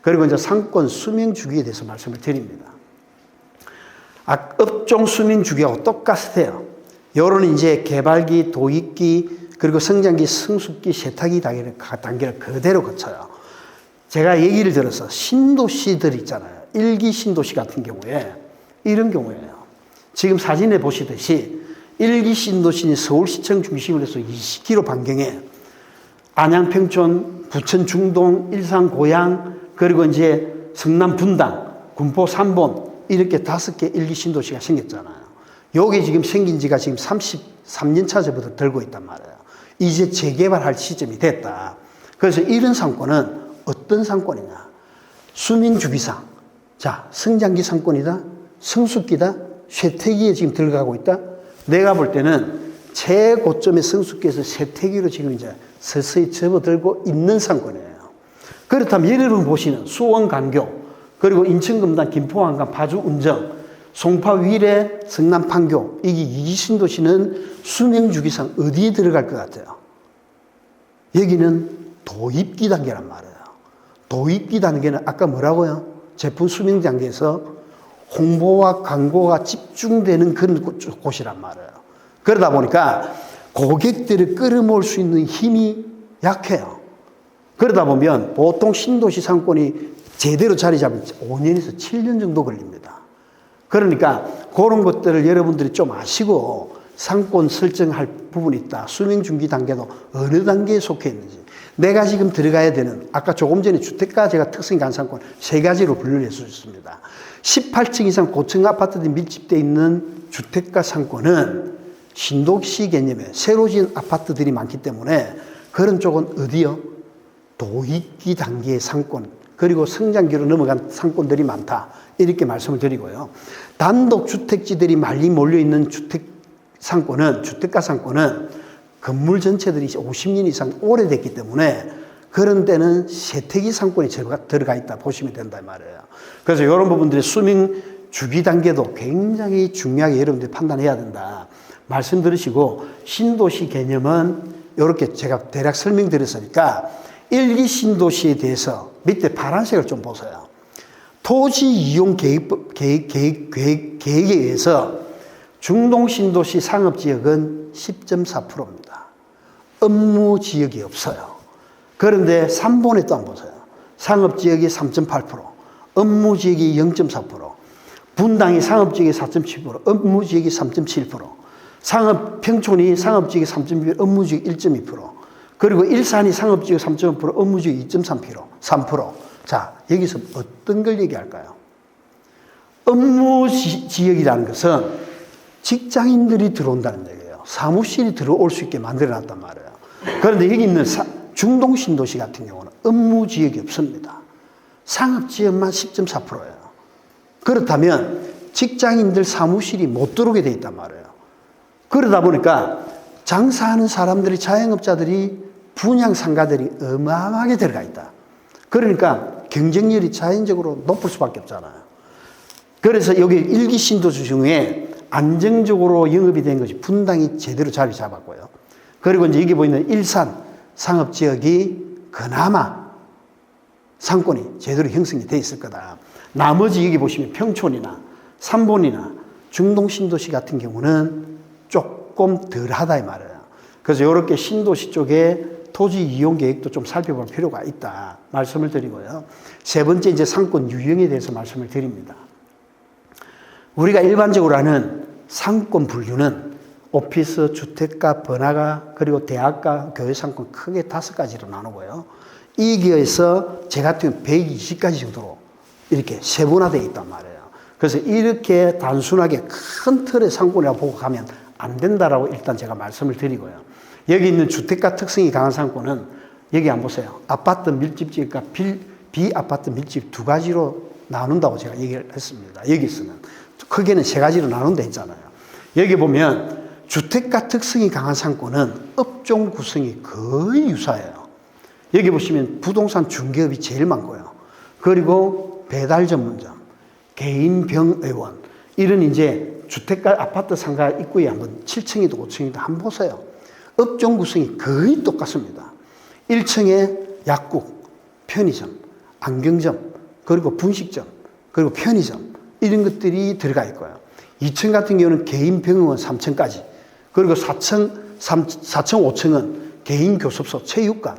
그리고 이제 상권 수명 주기에 대해서 말씀을 드립니다. 업종 수명 주기하고 똑같아요. 요런 이제 개발기, 도입기, 그리고 성장기, 성숙기, 세탁기 단계를 그대로 거쳐요. 제가 얘기를 들어서 신도시들 있잖아요. 1기 신도시 같은 경우에 이런 경우예요. 지금 사진에 보시듯이 1기 신도시는 서울시청 중심으로 해서 20km 반경에 안양, 평촌, 부천, 중동, 일산, 고양, 그리고 이제 성남, 분당, 군포, 삼본 이렇게 5개 1기 신도시가 생겼잖아요. 여기 지금 생긴 지가 지금 33년 차부터 들고 있단 말이에요. 이제 재개발할 시점이 됐다. 그래서 이런 상권은 어떤 상권이냐? 수민주기상. 자, 성장기 상권이다, 성숙기다, 쇠퇴기에 지금 들어가고 있다. 내가 볼 때는 최고점의 성숙기에서 쇠퇴기로 지금 이제 서서히 접어들고 있는 상권이에요. 그렇다면 여러분 보시는 수원 강교, 그리고 인천 금단, 김포 한강, 파주 운정, 송파 위례, 성남 판교, 이게 2기 신도시는 수명주기상 어디에 들어갈 것 같아요? 여기는 도입기 단계란 말이에요. 도입기 단계는 아까 뭐라고요? 제품 수명 단계에서 홍보와 광고가 집중되는 그런 곳이란 말이에요. 그러다 보니까 고객들을 끌어모을 수 있는 힘이 약해요. 그러다 보면 보통 신도시 상권이 제대로 자리 잡으면 5년에서 7년 정도 걸립니다. 그러니까 그런 것들을 여러분들이 좀 아시고 상권 설정할 부분이 있다. 수명중기 단계도 어느 단계에 속해 있는지. 내가 지금 들어가야 되는, 아까 조금 전에 주택가 제가 특성이 강한 상권 3가지로 분류를 해주셨습니다. 18층 이상 고층 아파트들이 밀집되어 있는 주택가 상권은 신도시 개념의 새로 지은 아파트들이 많기 때문에 그런 쪽은 어디요? 도입기 단계의 상권, 그리고 성장기로 넘어간 상권들이 많다. 이렇게 말씀을 드리고요. 단독주택지들이 많이 몰려있는 주택가 상권은 건물 전체들이 50년 이상 오래됐기 때문에 그런 데는 세택이 상권이 들어가 있다 보시면 된다 말이에요. 그래서 이런 부분들의 수명 주기 단계도 굉장히 중요하게 여러분들이 판단해야 된다 말씀 들으시고, 신도시 개념은 이렇게 제가 대략 설명드렸으니까 1기 신도시에 대해서 밑에 파란색을 좀 보세요. 토지 이용 계획에 의해서 중동신도시 상업지역은 10.4%입니다. 업무지역이 없어요. 그런데 3번에 또 한번 보세요. 상업지역이 3.8%, 업무지역이 0.4%, 분당이 상업지역이 4.7%, 업무지역이 3.7%, 평촌이 상업지역이 3.2%, 업무지역이 1.2%, 그리고 일산이 상업지역 3.5%, 업무지역 2.3%. 자, 여기서 어떤 걸 얘기할까요? 업무지역이라는 것은 직장인들이 들어온다는 얘기예요. 사무실이 들어올 수 있게 만들어놨단 말이에요. 그런데 여기 있는 중동신도시 같은 경우는 업무지역이 없습니다. 상업지역만 10.4%예요. 그렇다면 직장인들 사무실이 못 들어오게 돼 있단 말이에요. 그러다 보니까 장사하는 사람들이, 자영업자들이, 분양상가들이 어마어마하게 들어가 있다. 그러니까 경쟁률이 자연적으로 높을 수밖에 없잖아요. 그래서 여기 1기 신도시 중에 안정적으로 영업이 된 것이 분당이 제대로 자리 잡았고요. 그리고 이제 여기 보이는 일산 상업지역이 그나마 상권이 제대로 형성이 돼 있을 거다. 나머지 여기 보시면 평촌이나 삼본이나 중동신도시 같은 경우는 조금 덜하다 이 말이에요. 그래서 이렇게 신도시 쪽에 토지 이용 계획도 좀 살펴볼 필요가 있다 말씀을 드리고요. 세 번째 이제 상권 유형에 대해서 말씀을 드립니다. 우리가 일반적으로 하는 상권 분류는 오피스, 주택가, 번화가, 그리고 대학가, 교회 상권 크게 5가지로 나누고요. 이 기에서 제 같은 경우는 120가지 정도로 이렇게 세분화되어 있단 말이에요. 그래서 이렇게 단순하게 큰 틀의 상권이라고 보고 가면 안 된다라고 일단 제가 말씀을 드리고요. 여기 있는 주택가 특성이 강한 상권은 여기 한번 보세요. 아파트 밀집지역과 비아파트 밀집 2가지로 나눈다고 제가 얘기를 했습니다. 여기서는 크게는 3가지로 나눈다 했잖아요. 여기 보면 주택가 특성이 강한 상권은 업종 구성이 거의 유사해요. 여기 보시면 부동산 중개업이 제일 많고요. 그리고 배달 전문점, 개인 병의원, 이런 이제 주택가 아파트 상가 입구에 한번 7층이도 5층이도 한번 보세요. 업종 구성이 거의 똑같습니다. 1층에 약국, 편의점, 안경점, 그리고 분식점, 그리고 편의점 이런 것들이 들어가 있고요. 2층 같은 경우는 개인 병원 3층까지, 그리고 4층, 5층은 개인 교습소, 체육관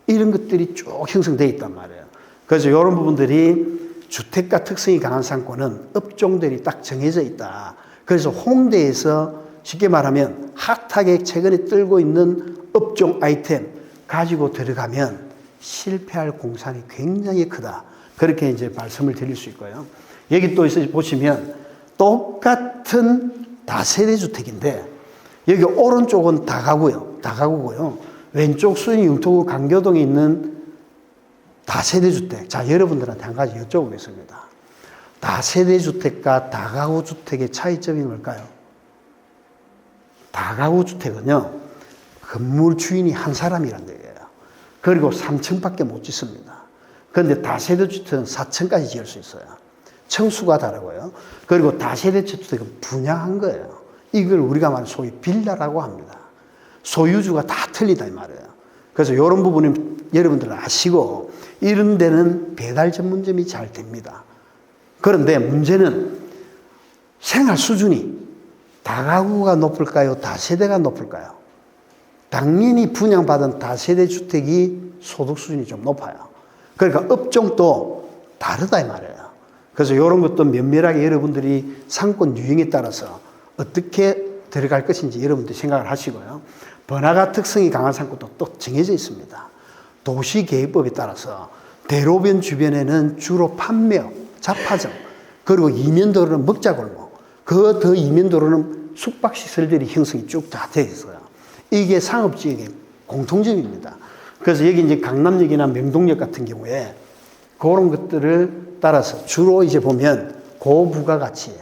이런 것들이 쭉 형성되어 있단 말이에요. 그래서 이런 부분들이 주택가 특성이 강한 상권은 업종들이 딱 정해져 있다. 그래서 홍대에서 쉽게 말하면 핫하게 최근에 뜨고 있는 업종 아이템 가지고 들어가면 실패할 공산이 굉장히 크다. 그렇게 이제 말씀을 드릴 수 있고요. 여기 또 보시면 똑같은 다세대 주택인데 여기 오른쪽은 다가구고요. 왼쪽 수인 융토구 강교동에 있는 다세대 주택. 자, 여러분들한테 한 가지 여쭤보겠습니다. 다세대 주택과 다가구 주택의 차이점이 뭘까요? 다가구 주택은요, 건물 주인이 한 사람이란 얘기예요. 그리고 3층밖에 못 짓습니다. 그런데 다세대 주택은 4층까지 지을 수 있어요. 층수가 다르고요. 그리고 다세대 주택은 분양한 거예요. 이걸 우리가 말하는 소위 빌라라고 합니다. 소유주가 다 틀리다 이 말이에요. 그래서 이런 부분은 여러분들 아시고 이런 데는 배달 전문점이 잘 됩니다. 그런데 문제는 생활 수준이 다가구가 높을까요? 다세대가 높을까요? 당연히 분양받은 다세대 주택이 소득 수준이 좀 높아요. 그러니까 업종도 다르다 이 말이에요. 그래서 이런 것도 면밀하게 여러분들이 상권 유형에 따라서 어떻게 들어갈 것인지 여러분들이 생각을 하시고요. 번화가 특성이 강한 상권도 또 정해져 있습니다. 도시계획법에 따라서 대로변 주변에는 주로 판매업, 잡화점, 그리고 이면도로는 먹자골목, 그 더 이면도로는 숙박시설들이 형성이 쭉 다 되어 있어요. 이게 상업지역의 공통점입니다. 그래서 여기 이제 강남역이나 명동역 같은 경우에 그런 것들을 따라서 주로 이제 보면 고부가가치,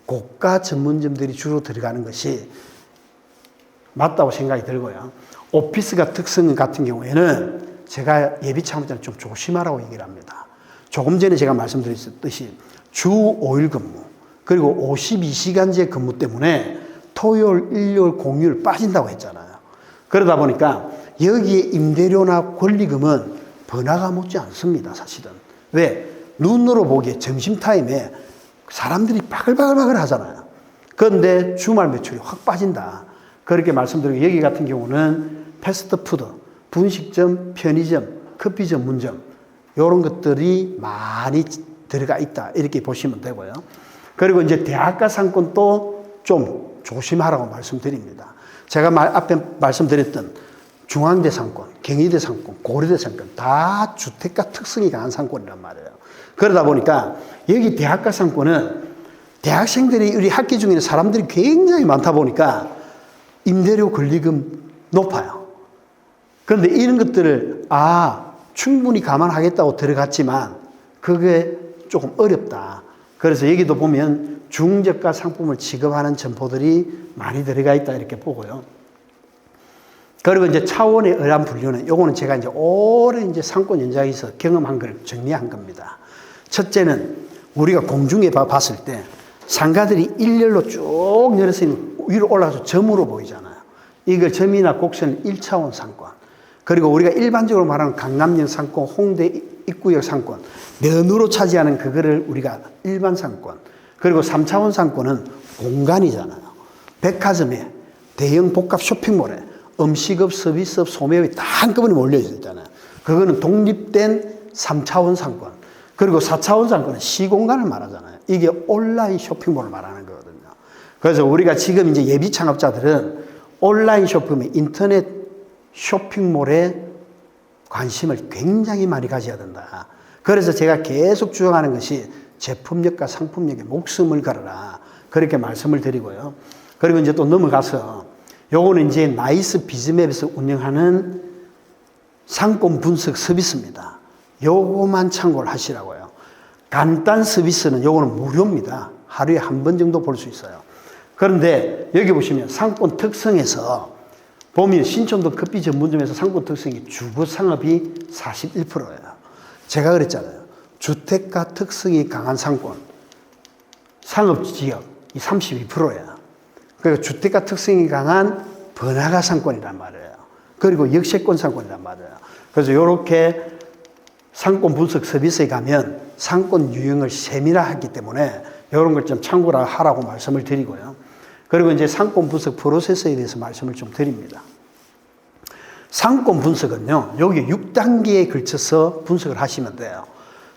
고가 전문점들이 주로 들어가는 것이 맞다고 생각이 들고요. 오피스가 특성 같은 경우에는 제가 예비 창업자는 좀 조심하라고 얘기를 합니다. 조금 전에 제가 말씀드렸듯이 주 5일 근무, 그리고 52시간제 근무 때문에 토요일, 일요일, 공휴일 빠진다고 했잖아요. 그러다 보니까 여기에 임대료나 권리금은 번화가 못지 않습니다, 사실은. 왜? 눈으로 보기에 점심타임에 사람들이 바글바글 하잖아요. 그런데 주말 매출이 확 빠진다. 그렇게 말씀드리고, 여기 같은 경우는 패스트푸드, 분식점, 편의점, 커피 전문점 이런 것들이 많이 들어가 있다. 이렇게 보시면 되고요. 그리고 이제 대학가 상권도 좀 조심하라고 말씀드립니다. 제가 앞에 말씀드렸던 중앙대 상권, 경희대 상권, 고려대 상권 다 주택가 특성이 강한 상권이란 말이에요. 그러다 보니까 여기 대학가 상권은 대학생들이 우리 학기 중에는 사람들이 굉장히 많다 보니까 임대료 권리금 높아요. 그런데 이런 것들을 충분히 감안하겠다고 들어갔지만 그게 조금 어렵다. 그래서 여기도 보면 중저가 상품을 취급하는 점포들이 많이 들어가 있다 이렇게 보고요. 그리고 이제 차원의 의란 분류는 요거는 제가 이제 오랜 이제 상권 현장에서 경험한 걸 정리한 겁니다. 첫째는 우리가 공중에 봤을 때 상가들이 일렬로 쭉 열어서 위로 올라가서 점으로 보이잖아요. 이걸 점이나 곡선 1차원 상권. 그리고 우리가 일반적으로 말하는 강남역 상권, 홍대 입구역 상권, 면으로 차지하는 그거를 우리가 일반 상권. 그리고 3차원 상권은 공간이잖아요. 백화점에, 대형 복합 쇼핑몰에, 음식업, 서비스업, 소매업이 다 한꺼번에 몰려져 있잖아요. 그거는 독립된 3차원 상권. 그리고 4차원 상권은 시공간을 말하잖아요. 이게 온라인 쇼핑몰을 말하는 거거든요. 그래서 우리가 지금 이제 예비 창업자들은 온라인 쇼핑몰, 인터넷 쇼핑몰에 관심을 굉장히 많이 가져야 된다. 그래서 제가 계속 주장하는 것이 제품력과 상품력에 목숨을 걸어라. 그렇게 말씀을 드리고요. 그리고 이제 또 넘어가서 요거는 이제 나이스 비즈맵에서 운영하는 상권 분석 서비스입니다. 요거만 참고를 하시라고요. 간단 서비스는 요거는 무료입니다. 하루에 한 번 정도 볼 수 있어요. 그런데 여기 보시면 상권 특성에서 보면 신촌도 커피 전문점에서 상권 특성이 주거 상업이 41%예요. 제가 그랬잖아요. 주택가 특성이 강한 상권, 상업지역이 32%예요. 그러니까 주택가 특성이 강한 번화가 상권이란 말이에요. 그리고 역세권 상권이란 말이에요. 그래서 이렇게 상권 분석 서비스에 가면 상권 유형을 세밀화했기 때문에 이런 걸 좀 참고를 하라고 말씀을 드리고요. 그리고 이제 상권 분석 프로세스에 대해서 말씀을 좀 드립니다. 상권 분석은요, 여기 6단계에 걸쳐서 분석을 하시면 돼요.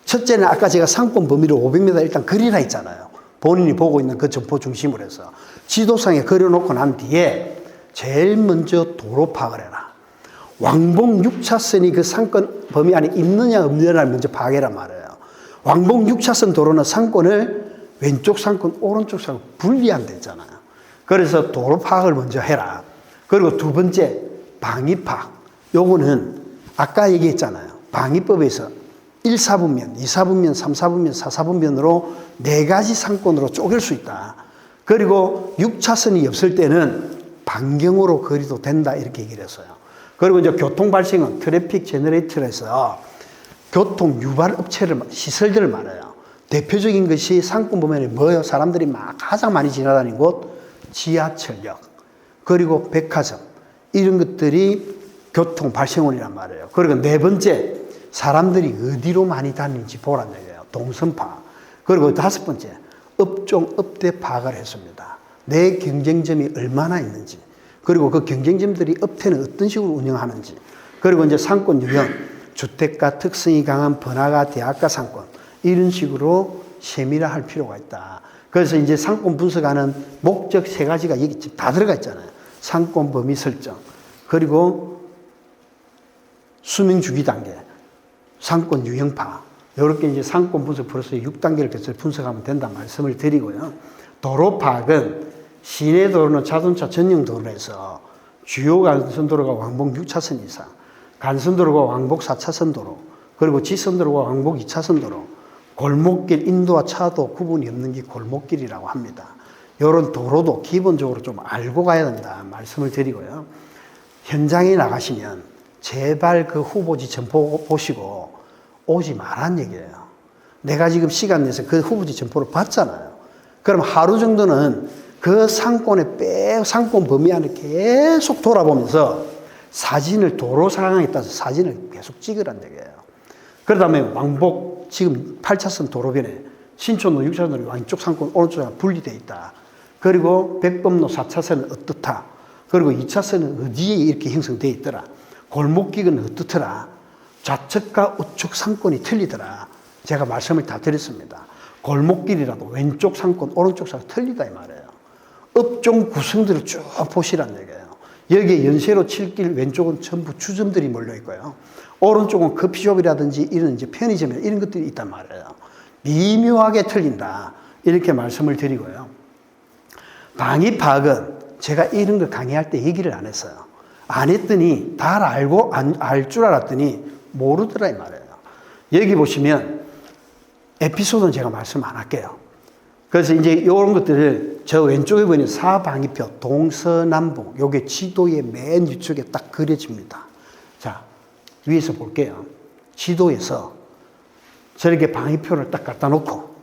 첫째는 아까 제가 상권 범위를 500m 일단 그리라 했잖아요. 본인이 보고 있는 그 점포 중심으로 해서. 지도상에 그려놓고 난 뒤에 제일 먼저 도로 파악을 해라. 왕복 6차선이 그 상권 범위 안에 있느냐 없느냐를 먼저 파악해란 말이에요. 왕복 6차선 도로는 상권을 왼쪽 상권, 오른쪽 상권 분리한다 했잖아요. 그래서 도로 파악을 먼저 해라. 그리고 두 번째, 방위 파악. 요거는 아까 얘기했잖아요. 방위법에서 1, 4분면, 2, 4분면, 3, 4분면, 4, 4분면으로 네 가지 상권으로 쪼갤 수 있다. 그리고 6차선이 없을 때는 반경으로 그리도 된다. 이렇게 얘기를 했어요. 그리고 이제 교통 발생은 트래픽 제너레이터를 해서 교통 유발 업체를, 시설들을 말해요. 대표적인 것이 상권 보면 뭐예요? 사람들이 막 가장 많이 지나다니는 곳, 지하철역, 그리고 백화점, 이런 것들이 교통 발생원이란 말이에요. 그리고 네 번째, 사람들이 어디로 많이 다니는지 보란 얘기예요. 동선 파악. 그리고 다섯 번째, 업종, 업대 파악을 했습니다. 내 경쟁점이 얼마나 있는지, 그리고 그 경쟁점들이 업태는 어떤 식으로 운영하는지, 그리고 이제 상권 유형, 주택가 특성이 강한 번화가, 대학가 상권, 이런 식으로 세밀화할 필요가 있다. 그래서 이제 상권 분석하는 목적 세 가지가 여기 다 들어가 있잖아요. 상권 범위 설정, 그리고 수명 주기 단계, 상권 유형 파악. 이렇게 이제 상권 분석 프로세스 6단계를 거쳐 분석하면 된다 말씀을 드리고요. 도로 파악은 시내 도로는 자동차 전용 도로에서 주요 간선도로가 왕복 6차선 이상, 간선도로가 왕복 4차선 도로, 그리고 지선도로가 왕복 2차선 도로, 골목길 인도와 차도 구분이 없는 게 골목길이라고 합니다. 이런 도로도 기본적으로 좀 알고 가야 된다 말씀을 드리고요. 현장에 나가시면 제발 그 후보지 점포 보시고 오지 말란 얘기예요. 내가 지금 시간 내서 그 후보지 점포를 봤잖아요. 그럼 하루 정도는 그 상권 범위 안에 계속 돌아보면서 사진을 도로 상황에 따라서 사진을 계속 찍으란 얘기예요. 그러다 보면 왕복 지금 8차선 도로변에 신촌로 6차선으로 왼쪽 상권 오른쪽에 분리되어 있다. 그리고 백범로 4차선은 어떻다. 그리고 2차선은 어디에 이렇게 형성되어 있더라. 골목길은 어떻더라. 좌측과 우측 상권이 틀리더라. 제가 말씀을 다 드렸습니다. 골목길이라도 왼쪽 상권, 오른쪽 상권 틀리다 이 말이에요. 업종 구성들을 쭉 보시란 얘기예요. 여기에 연세로 칠길 왼쪽은 전부 주점들이 몰려 있고요. 오른쪽은 커피숍이라든지 이런 이제 편의점 이런 것들이 있단 말이에요. 미묘하게 틀린다. 이렇게 말씀을 드리고요. 방위 파악은 제가 이런 거 강의할 때 얘기를 안 했어요. 안 했더니 다 알고 알 줄 알았더니 모르더라 이 말이에요. 여기 보시면 에피소드는 제가 말씀 안 할게요. 그래서 이제 이런 것들을 저 왼쪽에 보이는 사방위표 동서남북 요게 지도의 맨 위쪽에 딱 그려집니다. 자, 위에서 볼게요. 지도에서 저렇게 방위표를 딱 갖다 놓고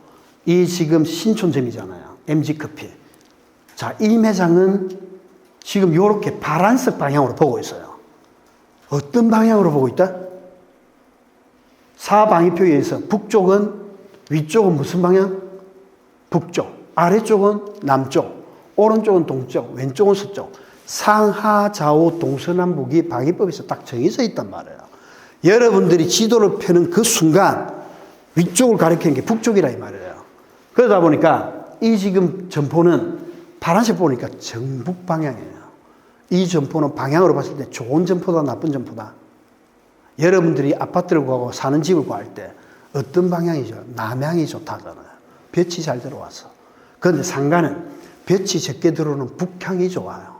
이 지금 신촌점이잖아요. MG커피. 자, 이 매장은 지금 이렇게 파란색 방향으로 보고 있어요. 어떤 방향으로 보고 있다? 사방위표에 의해서 북쪽은 위쪽은 무슨 방향? 북쪽. 아래쪽은 남쪽. 오른쪽은 동쪽. 왼쪽은 서쪽. 상하 좌우 동서남북이 방위법에서 딱 정해져 있단 말이에요. 여러분들이 지도를 펴는 그 순간 위쪽을 가리키는 게 북쪽이라 이 말이에요. 그러다 보니까 이 지금 점포는 파란색 보니까 정북 방향이에요. 이 점포는 방향으로 봤을 때 좋은 점포다 나쁜 점포다. 여러분들이 아파트를 구하고 사는 집을 구할 때 어떤 방향이죠? 남향이 좋다잖아요. 볕이 잘 들어와서. 그런데 상가는 볕이 적게 들어오는 북향이 좋아요.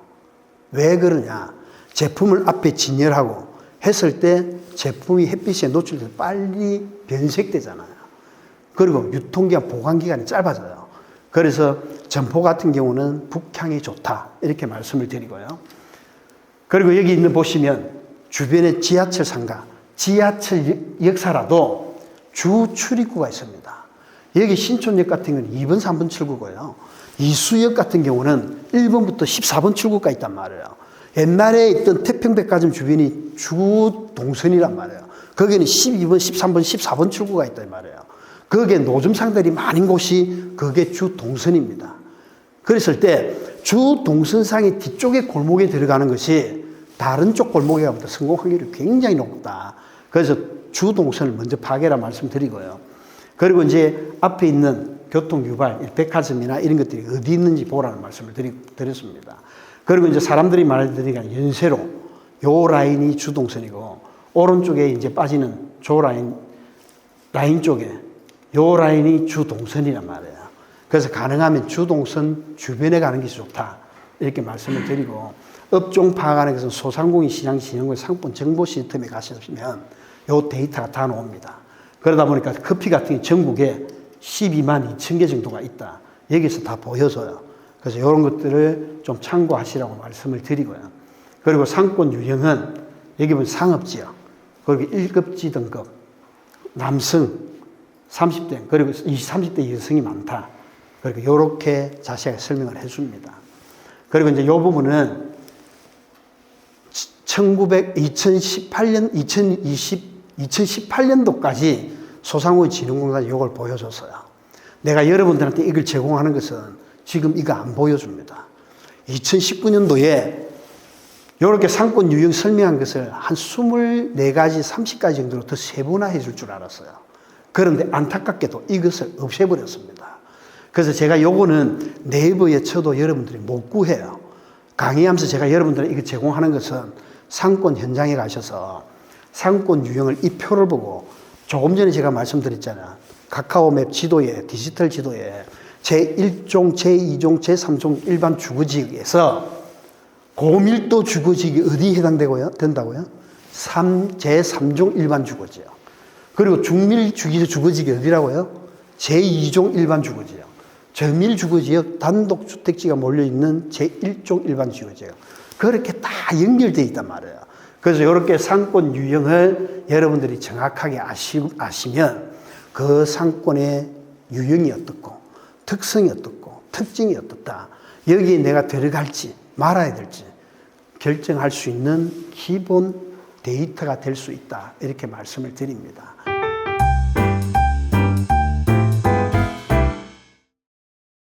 왜 그러냐? 제품을 앞에 진열하고 했을 때 제품이 햇빛에 노출돼서 빨리 변색되잖아요. 그리고 유통기한, 보관기간이 짧아져요. 그래서 점포 같은 경우는 북향이 좋다. 이렇게 말씀을 드리고요. 그리고 여기 있는 보시면 주변에 지하철 상가, 지하철 역사라도 주 출입구가 있습니다. 여기 신촌역 같은 경우는 2번, 3번 출구고요. 이수역 같은 경우는 1번부터 14번 출구가 있단 말이에요. 옛날에 있던 태평백화점 주변이 주 동선이란 말이에요. 거기는 12번, 13번, 14번 출구가 있단 말이에요. 거기에 노점상들이 많은 곳이 그게 주동선입니다. 그랬을 때 주동선상의 뒤쪽에 골목에 들어가는 것이 다른 쪽 골목에 가보다 성공 확률이 굉장히 높다. 그래서 주동선을 먼저 파괴라 말씀드리고요. 그리고 이제 앞에 있는 교통유발, 백화점이나 이런 것들이 어디 있는지 보라는 말씀을 드렸습니다. 그리고 이제 사람들이 말하니까 연세로 요 라인이 주동선이고 오른쪽에 이제 빠지는 조 라인 쪽에 요 라인이 주동선이란 말이에요. 그래서 가능하면 주동선 주변에 가는 것이 좋다. 이렇게 말씀을 드리고 업종 파악하는 것은 소상공인 시장 진흥의 상권 정보 시스템에 가시면 요 데이터가 다 나옵니다. 그러다 보니까 커피 같은 게 전국에 12만 2천 개 정도가 있다. 여기서 다 보여줘요. 그래서 이런 것들을 좀 참고하시라고 말씀을 드리고요. 그리고 상권 유형은 여기 보면 상업지역, 그리고 1급지 등급, 남성 30대, 그리고 20, 30대 여성이 많다. 그리고 이렇게 자세하게 설명을 해줍니다. 그리고 이제 이 부분은 2018년도까지 소상공인진흥공단이 이걸 보여줬어요. 내가 여러분들한테 이걸 제공하는 것은 지금 이거 안 보여줍니다. 2019년도에 이렇게 상권 유형 설명한 것을 한 24가지, 30가지 정도로 더 세분화해 줄 줄 알았어요. 그런데 안타깝게도 이것을 없애버렸습니다. 그래서 제가 요거는 네이버에 쳐도 여러분들이 못 구해요. 강의하면서 제가 여러분들에게 이거 제공하는 것은 상권 현장에 가셔서 상권 유형을 이 표를 보고 조금 전에 제가 말씀드렸잖아요. 카카오맵 지도에, 디지털 지도에 제1종, 제2종, 제3종 일반 주거지역에서 고밀도 주거지역이 어디에 해당되고요? 된다고요? 제3종 일반 주거지역. 그리고 중밀 주거지역이 어디라고요? 제2종 일반 주거지역. 저밀 주거지역, 단독주택지가 몰려있는 제1종 일반 주거지역. 그렇게 다 연결되어 있단 말이에요. 그래서 이렇게 상권 유형을 여러분들이 정확하게 아시면 그 상권의 유형이 어떻고, 특성이 어떻고, 특징이 어떻다. 여기에 내가 들어갈지 말아야 될지 결정할 수 있는 기본 데이터가 될 수 있다. 이렇게 말씀을 드립니다.